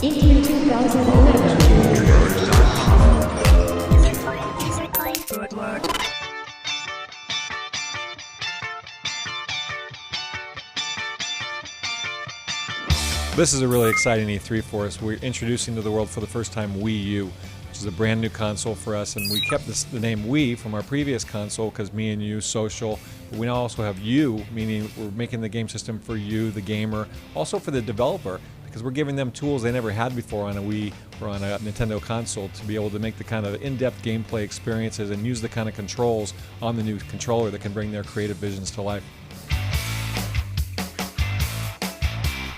in 2011. Good luck. This is a really exciting E3 for us. We're introducing to the world for the first time Wii U, which is a brand new console for us, and we kept the name Wii from our previous console because me and you, social. But we now also have U, meaning we're making the game system for you, the gamer, also for the developer, because we're giving them tools they never had before on a Wii or on a Nintendo console to be able to make the kind of in-depth gameplay experiences and use the kind of controls on the new controller that can bring their creative visions to life.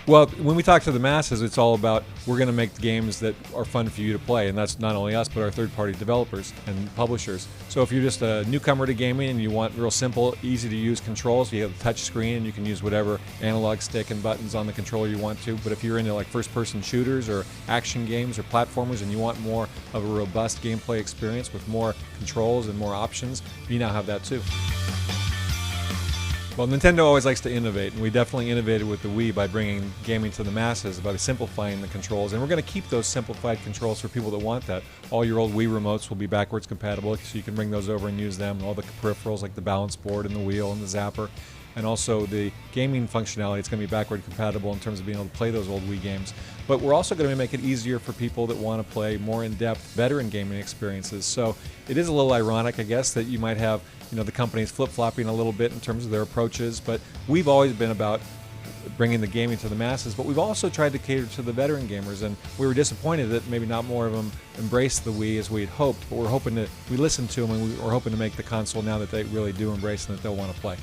Well, when we talk to the masses, it's all about we're going to make games that are fun for you to play, and that's not only us, but our third-party developers and publishers. So if you're just a newcomer to gaming and you want real simple, easy-to-use controls, you have a touch screen and you can use whatever analog stick and buttons on the controller you want to. But if you're into like first-person shooters or action games or platformers and you want more of a robust gameplay experience with more controls and more options, you now have that too. Well, Nintendo always likes to innovate, and we definitely innovated with the Wii by bringing gaming to the masses, by simplifying the controls. And we're going to keep those simplified controls for people that want that. All your old Wii remotes will be backwards compatible, so you can bring those over and use them. All the peripherals like the balance board and the wheel and the zapper. And also the gaming functionality, it's going to be backward compatible in terms of being able to play those old Wii games. But we're also going to make it easier for people that want to play more in-depth, veteran gaming experiences. So it is a little ironic, I guess, that you might have the companies flip-flopping a little bit in terms of their approaches. But we've always been about bringing the gaming to the masses, but we've also tried to cater to the veteran gamers, and we were disappointed that maybe not more of them embraced the Wii as we had hoped. But we listened to them, and we're hoping to make the console now that they really do embrace and that they'll want to play.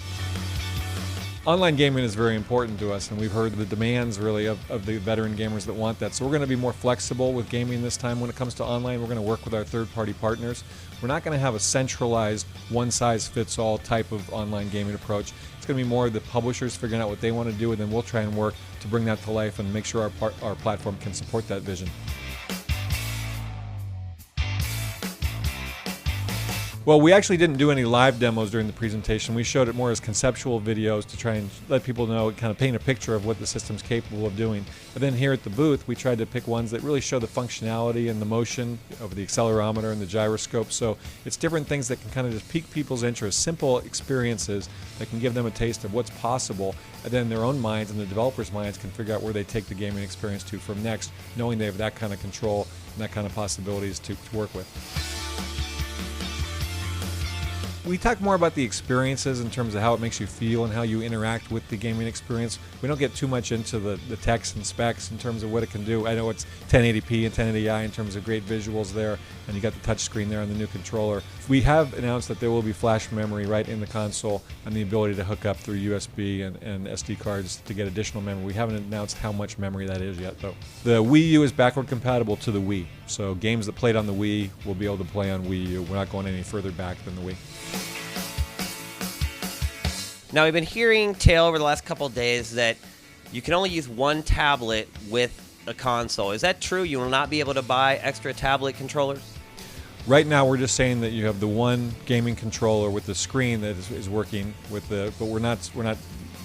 Online gaming is very important to us, and we've heard the demands really of the veteran gamers that want that. So we're going to be more flexible with gaming this time when it comes to online. We're going to work with our third-party partners. We're not going to have a centralized, one-size-fits-all type of online gaming approach. It's going to be more of the publishers figuring out what they want to do, and then we'll try and work to bring that to life and make sure our platform can support that vision. Well, we actually didn't do any live demos during the presentation. We showed it more as conceptual videos to try and let people know, kind of paint a picture of what the system's capable of doing. But then here at the booth, we tried to pick ones that really show the functionality and the motion of the accelerometer and the gyroscope. So it's different things that can kind of just pique people's interest, simple experiences that can give them a taste of what's possible. And then their own minds and the developers' minds can figure out where they take the gaming experience to from next, knowing they have that kind of control and that kind of possibilities to work with. We talk more about the experiences in terms of how it makes you feel and how you interact with the gaming experience. We don't get too much into the text and specs in terms of what it can do. I know it's 1080p and 1080i in terms of great visuals there, and you got the touch screen there on the new controller. We have announced that there will be flash memory right in the console and the ability to hook up through USB and SD cards to get additional memory. We haven't announced how much memory that is yet, though. The Wii U is backward compatible to the Wii, so games that played on the Wii will be able to play on Wii U. We're not going any further back than the Wii. Now, we've been hearing tale over the last couple of days that you can only use one tablet with a console. Is that true? You will not be able to buy extra tablet controllers? Right now, we're just saying that you have the one gaming controller with the screen that is working with the. But we're not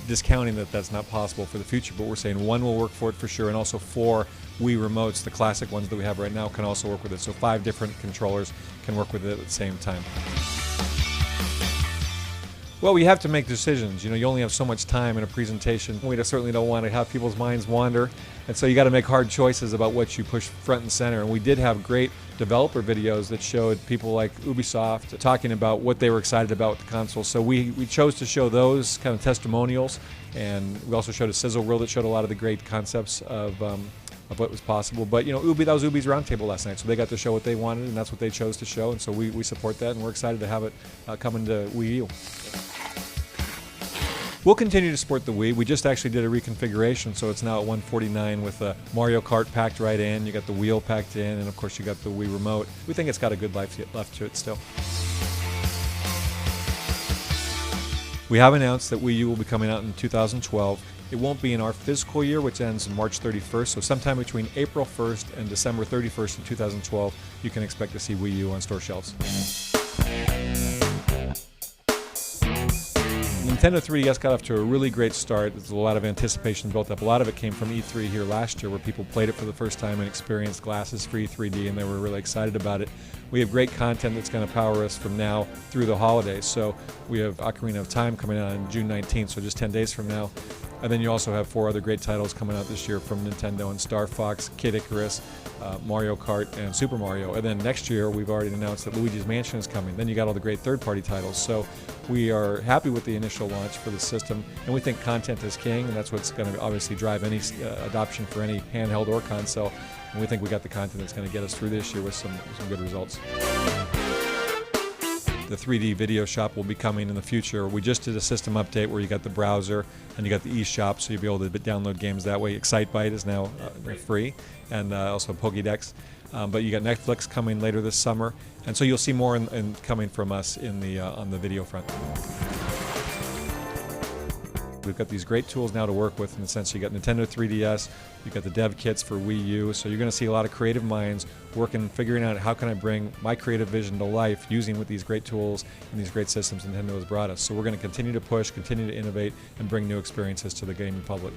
discounting that that's not possible for the future. But we're saying one will work for it for sure, and also 4 Wii remotes, the classic ones that we have right now, can also work with it. So 5 different controllers can work with it at the same time. Well, we have to make decisions. You only have so much time in a presentation. We certainly don't want to have people's minds wander. And so you got to make hard choices about what you push front and center. And we did have great developer videos that showed people like Ubisoft talking about what they were excited about with the console. So we chose to show those kind of testimonials. And we also showed a sizzle reel that showed a lot of the great concepts of what was possible. But, that was Ubi's roundtable last night. So they got to show what they wanted, and that's what they chose to show. And so we support that, and we're excited to have it coming to Wii U. We'll continue to support the Wii. We just actually did a reconfiguration, so it's now at 149 with a Mario Kart packed right in. You got the wheel packed in, and of course you got the Wii remote. We think it's got a good life left to it still. We have announced that Wii U will be coming out in 2012. It won't be in our fiscal year, which ends on March 31st, so sometime between April 1st and December 31st in 2012, you can expect to see Wii U on store shelves. Nintendo 3DS got off to a really great start. There's a lot of anticipation built up. A lot of it came from E3 here last year, where people played it for the first time and experienced glasses-free 3D, and they were really excited about it. We have great content that's going to power us from now through the holidays. So we have Ocarina of Time coming out on June 19th, so just 10 days from now. And then you also have 4 other great titles coming out this year from Nintendo, and Star Fox, Kid Icarus, Mario Kart, and Super Mario. And then next year, we've already announced that Luigi's Mansion is coming. Then you got all the great third-party titles. So we are happy with the initial launch for the system, and we think content is king, and that's what's going to obviously drive any adoption for any handheld or console. And we think we got the content that's going to get us through this year with some good results. The 3D video shop will be coming in the future. We just did a system update where you got the browser and you got the eShop, so you'll be able to download games that way. Excitebike is now free, and also Pokédex. But you got Netflix coming later this summer, and so you'll see more coming from us in the on the video front. We've got these great tools now to work with, in the sense you got Nintendo 3DS, you've got the dev kits for Wii U, so you're going to see a lot of creative minds working, figuring out how can I bring my creative vision to life using with these great tools and these great systems Nintendo has brought us. So we're going to continue to push, continue to innovate, and bring new experiences to the gaming public.